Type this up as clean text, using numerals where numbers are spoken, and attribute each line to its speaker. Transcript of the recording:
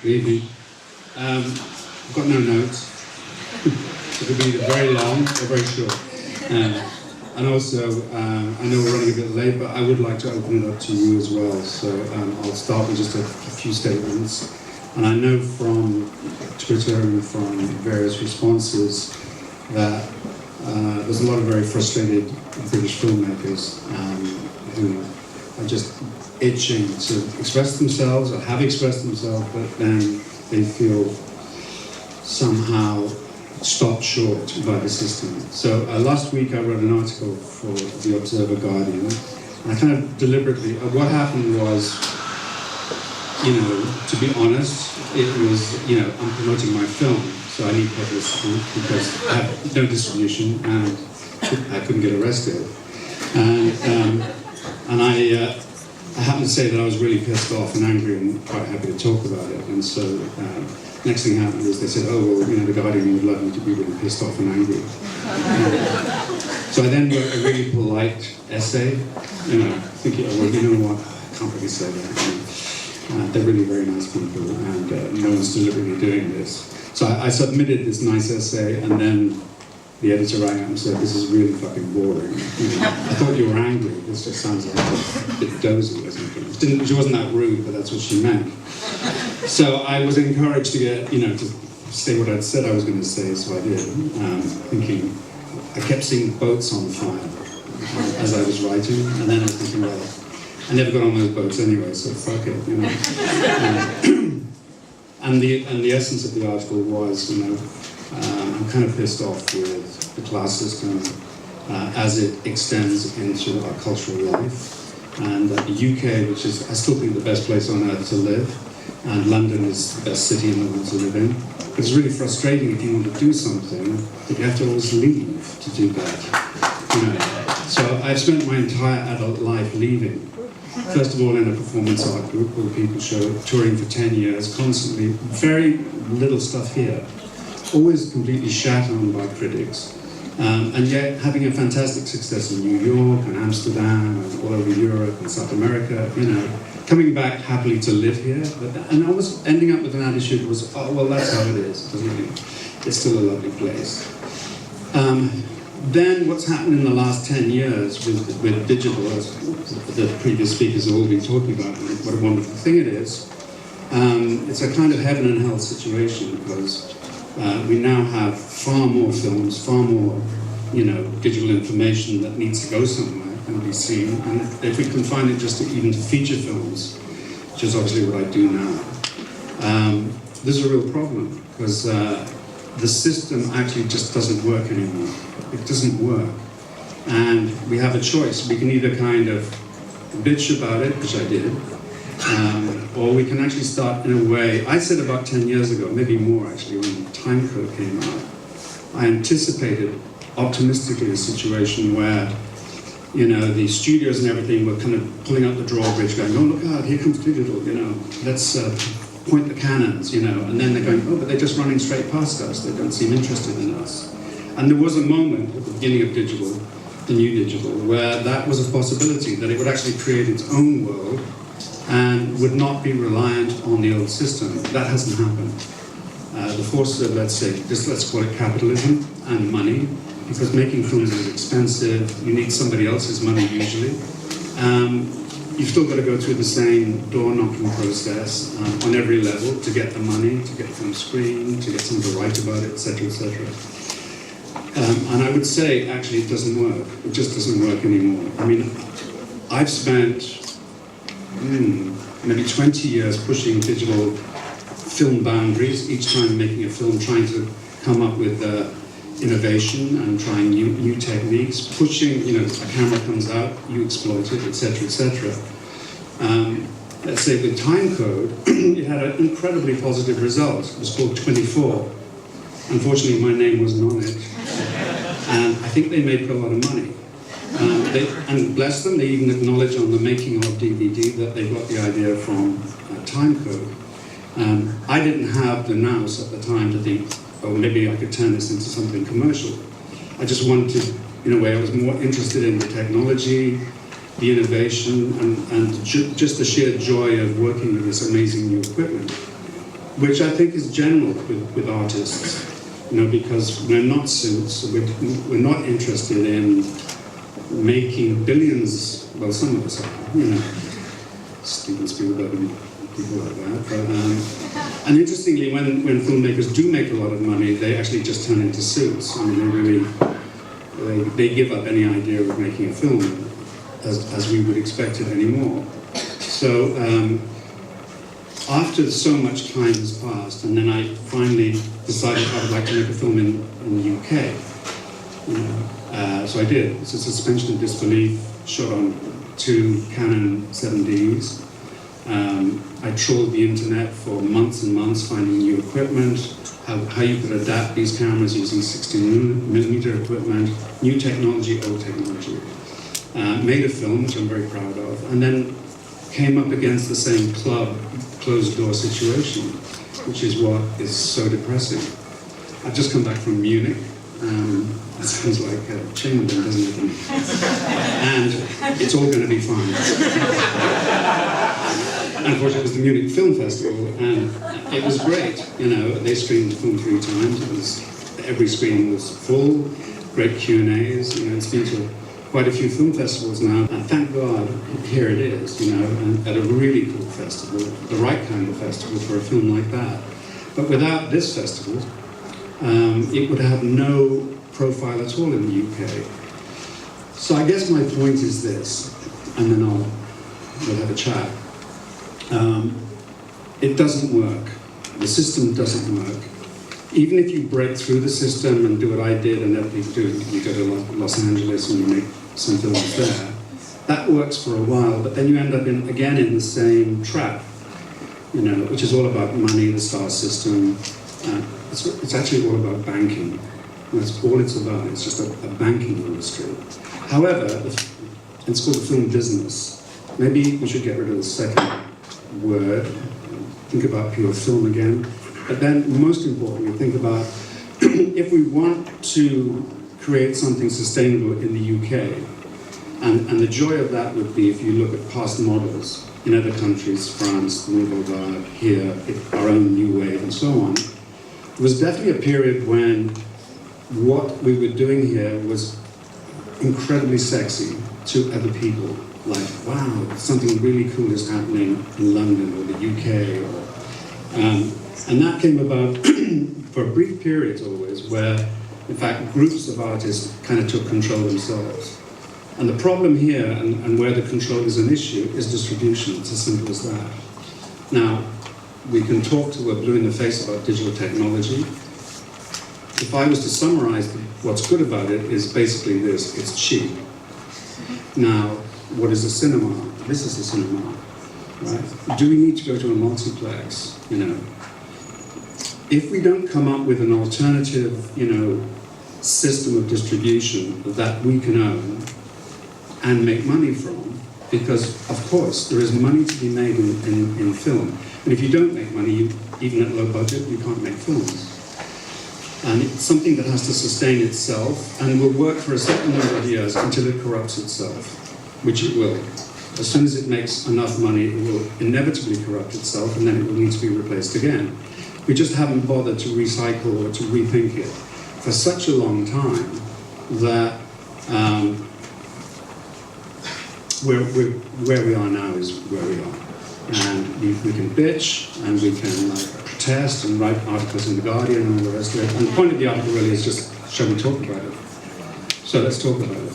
Speaker 1: Good evening. I've got no notes. It could be very long or very short. And also, I know we're running a bit late, but I would like to open it up to you as well. So I'll start with just a few statements. And I know from Twitter and from various responses that there's a lot of very frustrated British filmmakers who are just itching to express themselves or have expressed themselves, but then they feel somehow stopped short by the system. So last week I wrote an article for the Observer Guardian, and I kind of deliberately, what happened was, you know, to be honest, it was, you know, I'm promoting my film, so I need publicity because I have no distribution and I couldn't get arrested. And I happen to say that I was really pissed off and angry and quite happy to talk about it. And so next thing happened was they said, oh, well, you know, the Guardian would love me to be really pissed off and angry. So I then wrote a really polite essay, you know, thinking, oh, well, you know what, I can't really say that. They're really very nice people, and no one's deliberately doing this. So I submitted this nice essay, and then the editor rang up and said, this is really fucking boring. You know, I thought you were angry. This just sounds like a bit dozy or something. She wasn't that rude, but that's what she meant. So I was encouraged to get, you know, to say what I'd said I was going to say, so I did. Thinking, I kept seeing boats on fire as I was writing, and then I was thinking, well, I never got on those boats anyway, so fuck it, you know. And the essence of the article was, you know, I'm kind of pissed off with the class system as it extends into our cultural life. And the UK, which is, I still think, the best place on earth to live, and London is the best city in the world to live in. But it's really frustrating if you want to do something, that you have to always leave to do that. You know? So I've spent my entire adult life leaving. First of all, in a performance art group called People Show, touring for 10 years, constantly, very little stuff here. Always completely shat on by critics, and yet having a fantastic success in New York and Amsterdam and all over Europe and South America, you know, coming back happily to live here, and I was ending up with an attitude was, oh, well, that's how it is, doesn't it? It's still a lovely place. Then what's happened in the last 10 years with digital, as the previous speakers have all been talking about, what a wonderful thing it is, it's a kind of heaven and hell situation, because we now have far more films, far more, you know, digital information that needs to go somewhere and be seen. And if we can find it just even to feature films, which is obviously what I do now, there's a real problem, because the system actually just doesn't work anymore. It doesn't work. And we have a choice. We can either kind of bitch about it, which I did, or we can actually start in a way. I said about 10 years ago, maybe more actually, when Timecode came out, I anticipated optimistically a situation where, you know, the studios and everything were kind of pulling out the drawbridge, going, oh, look out, here comes digital, you know, let's point the cannons, you know, and then they're going, oh, but they're just running straight past us, they don't seem interested in us. And there was a moment at the beginning of digital, the new digital, where that was a possibility, that it would actually create its own world and would not be reliant on the old system. That hasn't happened. The forces of, let's say, just let's call it capitalism and money, because making films is expensive, you need somebody else's money usually. You've still got to go through the same door-knocking process on every level to get the money, to get it on screen, to get someone to write about it, etc., etc. And I would say, actually, it doesn't work. It just doesn't work anymore. I mean, I've spent maybe 20 years pushing digital film boundaries, each time making a film, trying to come up with innovation and trying new techniques, pushing, you know, a camera comes out, you exploit it, etc., etc. Let's say with Timecode, it had an incredibly positive result. It was called 24. Unfortunately, my name wasn't on it. And I think they made a lot of money. And bless them, they even acknowledge on the making of DVD that they got the idea from Timecode. I didn't have the nous at the time to think, oh, maybe I could turn this into something commercial. I just wanted to, in a way, I was more interested in the technology, the innovation, and just the sheer joy of working with this amazing new equipment. which I think is general with artists, because we're not suits, we're not interested in making billions, well, some of us are, Steven Spielberg and people like that. But, and interestingly, when filmmakers do make a lot of money, they actually just turn into suits. I mean, they give up any idea of making a film as we would expect it anymore. So after so much time has passed, and then I finally decided I would like to make a film in the UK. So I did. It's a suspension of disbelief shot on 2 Canon 7Ds. I trawled the internet for months and months finding new equipment, how you could adapt these cameras using 16mm equipment, new technology, old technology. Made a film, which I'm very proud of, and then came up against the same club, closed door situation, which is what is so depressing. I've just come back from Munich. That sounds like Chamberlain, doesn't it? And it's all going to be fine. Unfortunately, it was the Munich Film Festival, and it was great. They screened the film 3 times. Every screening was full. Great Q&As. It's been to quite a few film festivals now, and thank God, here it is. And at a really cool festival, the right kind of festival for a film like that. But without this festival, it would have no profile at all in the UK. So I guess my point is this, and then we'll have a chat. It doesn't work. The system doesn't work. Even if you break through the system and do what I did and other people do, you go to Los Angeles and you make some films there, that works for a while, but then you end up again in the same trap, which is all about money, the star system. It's actually all about banking. That's all it's about. It's just a banking industry. However, it's called the film business. Maybe we should get rid of the second word, think about pure film again. But then, most importantly, think about if we want to create something sustainable in the UK, and the joy of that would be if you look at past models in other countries, France, the Nouveau Art, here, our own new wave, and so on. There was definitely a period when what we were doing here was incredibly sexy to other people. Like, wow, something really cool is happening in London or the UK. And that came about for brief periods always, where, in fact, groups of artists kind of took control themselves. And the problem here, and where the control is an issue, is distribution. It's as simple as that. Now, we can talk till we're blue in the face about digital technology. If I was to summarize what's good about it, is basically this: it's cheap. Now, what is a cinema? This is a cinema, right? Do we need to go to a multiplex? If we don't come up with an alternative, system of distribution that we can own and make money from, because of course there is money to be made in film, and if you don't make money, even at low budget, you can't make films. And it's something that has to sustain itself and will work for a certain number of years until it corrupts itself, which it will. As soon as it makes enough money, it will inevitably corrupt itself, and then it will need to be replaced again. We just haven't bothered to recycle or to rethink it for such a long time that where we are now is where we are. And we can bitch, and we can protest and write articles in The Guardian and all the rest of it. And the point of the article really is just, shall we talk about it? So let's talk about it.